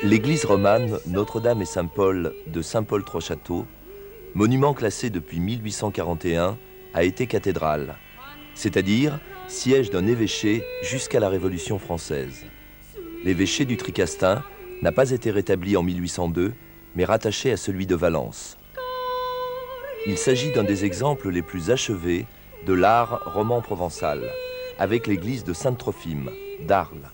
L'église romane Notre-Dame et Saint-Paul de Saint-Paul-Trois-Châteaux, monument classé depuis 1841, a été cathédrale, c'est-à-dire siège d'un évêché jusqu'à la Révolution française. L'évêché du Tricastin n'a pas été rétabli en 1802, mais rattaché à celui de Valence. Il s'agit d'un des exemples les plus achevés de l'art roman provençal, avec l'église de Sainte-Trophime, d'Arles.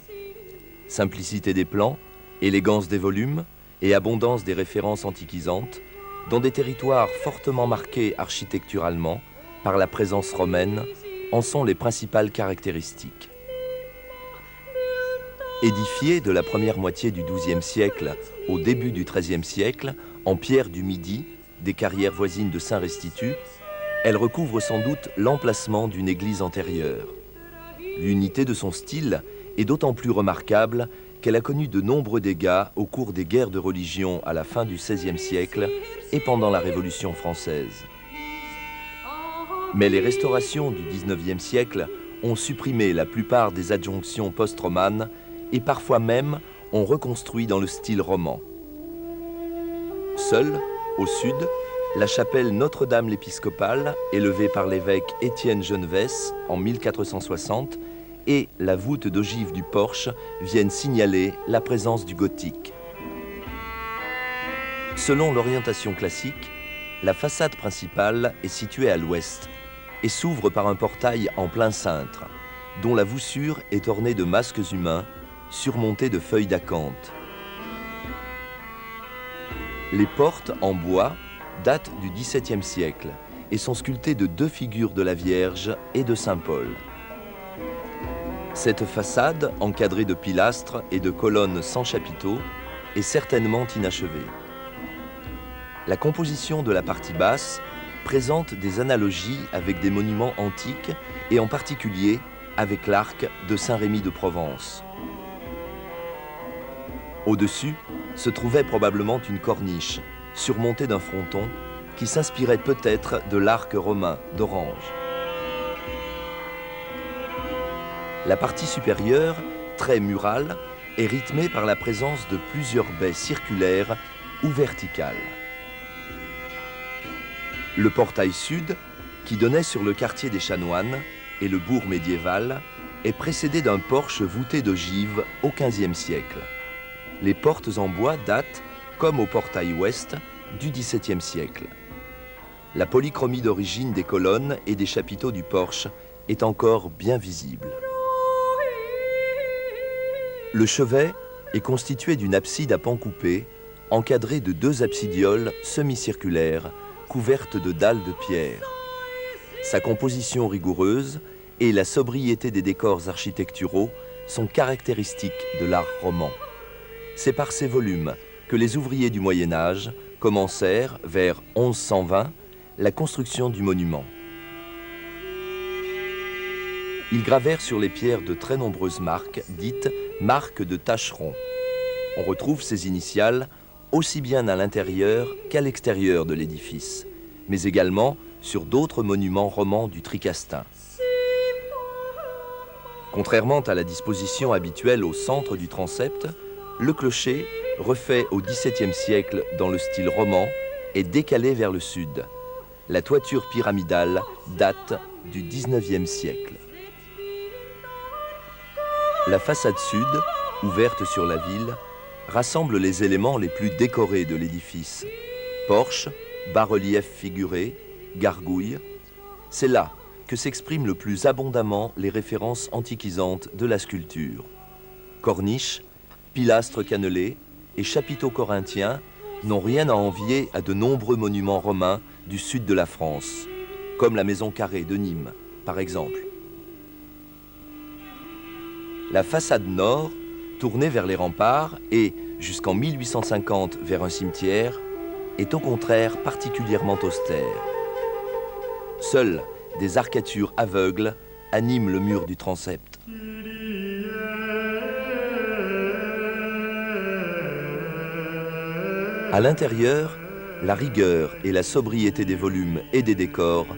Simplicité des plans, élégance des volumes et abondance des références antiquisantes, dans des territoires fortement marqués architecturalement par la présence romaine, en sont les principales caractéristiques. Édifiée de la première moitié du XIIe siècle au début du XIIIe siècle, en pierre du Midi, des carrières voisines de Saint-Restitut, elle recouvre sans doute l'emplacement d'une église antérieure. L'unité de son style est d'autant plus remarquable qu'elle a connu de nombreux dégâts au cours des guerres de religion à la fin du XVIe siècle et pendant la Révolution française. Mais les restaurations du XIXe siècle ont supprimé la plupart des adjonctions post-romanes et parfois même ont reconstruit dans le style roman. Seule, au sud, la chapelle Notre-Dame l'épiscopale, élevée par l'évêque Étienne Genevès en 1460, et la voûte d'ogive du porche viennent signaler la présence du gothique. Selon l'orientation classique, la façade principale est située à l'ouest et s'ouvre par un portail en plein cintre, dont la voussure est ornée de masques humains surmontés de feuilles d'acanthe. Les portes en bois datent du XVIIe siècle et sont sculptées de deux figures de la Vierge et de Saint Paul. Cette façade, encadrée de pilastres et de colonnes sans chapiteaux, est certainement inachevée. La composition de la partie basse présente des analogies avec des monuments antiques et en particulier avec l'arc de Saint-Rémy de Provence. Au-dessus se trouvait probablement une corniche surmontée d'un fronton qui s'inspirait peut-être de l'arc romain d'Orange. La partie supérieure, très murale, est rythmée par la présence de plusieurs baies circulaires ou verticales. Le portail sud, qui donnait sur le quartier des Chanoines et le bourg médiéval, est précédé d'un porche voûté d'ogives au XVe siècle. Les portes en bois datent, comme au portail ouest, du XVIIe siècle. La polychromie d'origine des colonnes et des chapiteaux du porche est encore bien visible. Le chevet est constitué d'une abside à pan coupé, encadrée de deux absidioles semi-circulaires, couvertes de dalles de pierre. Sa composition rigoureuse et la sobriété des décors architecturaux sont caractéristiques de l'art roman. C'est par ces volumes que les ouvriers du Moyen-Âge commencèrent, vers 1120, la construction du monument. Ils gravèrent sur les pierres de très nombreuses marques, dites marques de tâcheron. On retrouve ces initiales aussi bien à l'intérieur qu'à l'extérieur de l'édifice, mais également sur d'autres monuments romans du Tricastin. Contrairement à la disposition habituelle au centre du transept, le clocher, refait au XVIIe siècle dans le style roman, est décalé vers le sud. La toiture pyramidale date du XIXe siècle. La façade sud, ouverte sur la ville, rassemble les éléments les plus décorés de l'édifice. Porche, bas-relief figuré, gargouilles. C'est là que s'expriment le plus abondamment les références antiquisantes de la sculpture. Corniche, pilastres cannelés et chapiteaux corinthiens n'ont rien à envier à de nombreux monuments romains du sud de la France, comme la maison carrée de Nîmes, par exemple. La façade nord, tournée vers les remparts et, jusqu'en 1850, vers un cimetière, est au contraire particulièrement austère. Seules des arcatures aveugles animent le mur du transept. À l'intérieur, la rigueur et la sobriété des volumes et des décors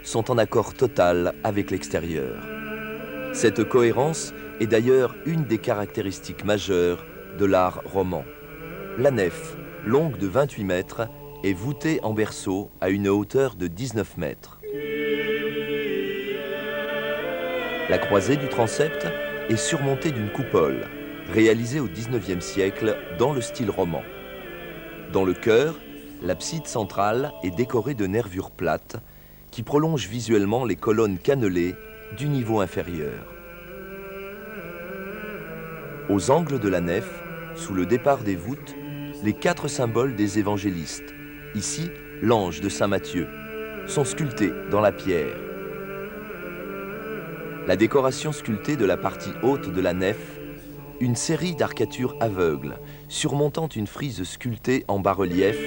sont en accord total avec l'extérieur. Cette cohérence est d'ailleurs une des caractéristiques majeures de l'art roman. La nef, longue de 28 mètres, est voûtée en berceau à une hauteur de 19 mètres. La croisée du transept est surmontée d'une coupole, réalisée au XIXe siècle dans le style roman. Dans le chœur, l'abside centrale est décorée de nervures plates qui prolongent visuellement les colonnes cannelées du niveau inférieur. Aux angles de la nef, sous le départ des voûtes, les 4 symboles des évangélistes, ici l'ange de Saint Matthieu, sont sculptés dans la pierre. La décoration sculptée de la partie haute de la nef, une série d'arcatures aveugles surmontant une frise sculptée en bas-relief,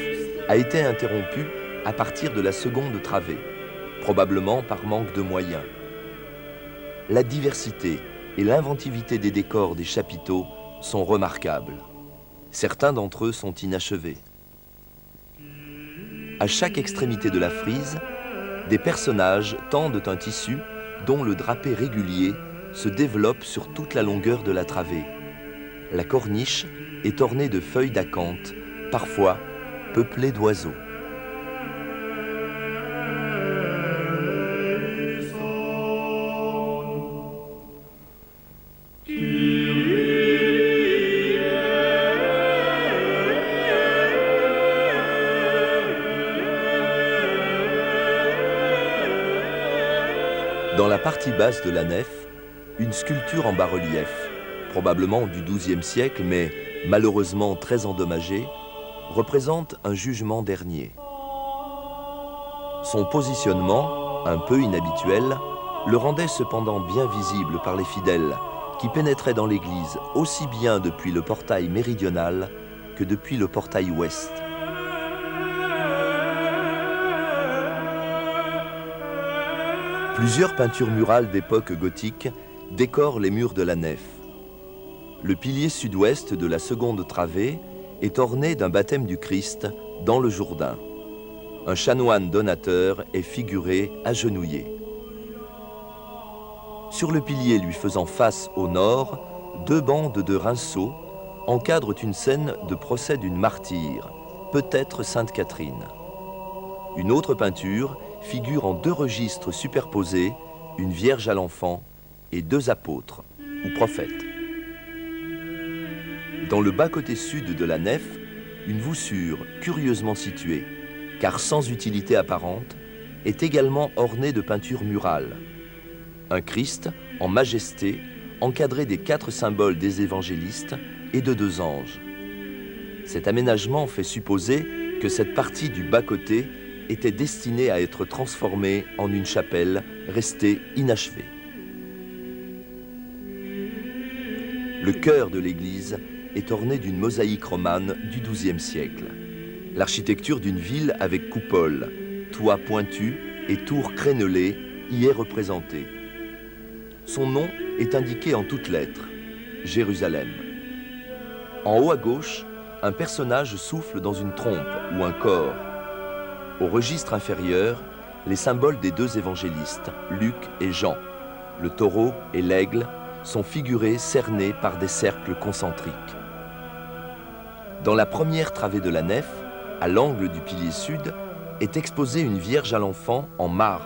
a été interrompue à partir de la seconde travée, probablement par manque de moyens. La diversité et l'inventivité des décors des chapiteaux sont remarquables. Certains d'entre eux sont inachevés. À chaque extrémité de la frise, des personnages tendent un tissu dont le drapé régulier se développe sur toute la longueur de la travée. La corniche est ornée de feuilles d'acanthe, parfois peuplées d'oiseaux. Dans la partie basse de la nef, une sculpture en bas-relief, probablement du XIIe siècle, mais malheureusement très endommagée, représente un jugement dernier. Son positionnement, un peu inhabituel, le rendait cependant bien visible par les fidèles qui pénétraient dans l'église aussi bien depuis le portail méridional que depuis le portail ouest. Plusieurs peintures murales d'époque gothique décorent les murs de la nef. Le pilier sud-ouest de la seconde travée est orné d'un baptême du Christ dans le Jourdain. Un chanoine donateur est figuré agenouillé. Sur le pilier lui faisant face au nord, 2 bandes de rinceaux encadrent une scène de procès d'une martyre, peut-être Sainte Catherine. Une autre peinture figure en 2 registres superposés, une Vierge à l'enfant et 2 apôtres, ou prophètes. Dans le bas-côté sud de la nef, une voussure curieusement située, car sans utilité apparente, est également ornée de peintures murales. Un Christ en majesté, encadré des 4 symboles des évangélistes et de 2 anges. Cet aménagement fait supposer que cette partie du bas-côté était destinée à être transformée en une chapelle restée inachevée. Le chœur de l'église est orné d'une mosaïque romane du XIIe siècle. L'architecture d'une ville avec coupole, toit pointu et tours crénelées y est représentée. Son nom est indiqué en toutes lettres, Jérusalem. En haut à gauche, un personnage souffle dans une trompe ou un cor. Au registre inférieur, les symboles des 2 évangélistes, Luc et Jean, le taureau et l'aigle, sont figurés cernés par des cercles concentriques. Dans la première travée de la nef, à l'angle du pilier sud, est exposée une Vierge à l'enfant en marbre,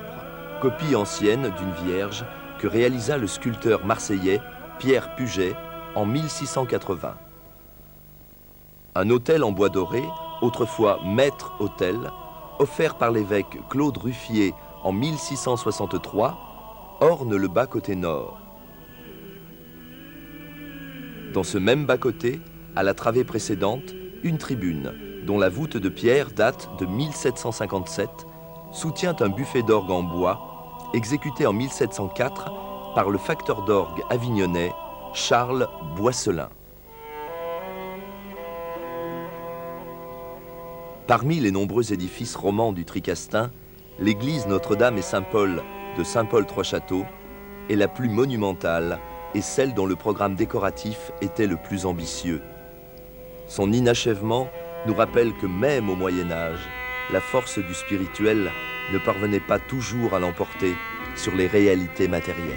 copie ancienne d'une Vierge que réalisa le sculpteur marseillais Pierre Puget en 1680. Un autel en bois doré, autrefois maître-autel, offert par l'évêque Claude Ruffier en 1663, orne le bas-côté nord. Dans ce même bas-côté, à la travée précédente, une tribune, dont la voûte de pierre date de 1757, soutient un buffet d'orgue en bois, exécuté en 1704 par le facteur d'orgue avignonnais Charles Boisselin. Parmi les nombreux édifices romans du Tricastin, l'église Notre-Dame et Saint-Paul de Saint-Paul-Trois-Châteaux est la plus monumentale et celle dont le programme décoratif était le plus ambitieux. Son inachèvement nous rappelle que même au Moyen-Âge, la force du spirituel ne parvenait pas toujours à l'emporter sur les réalités matérielles.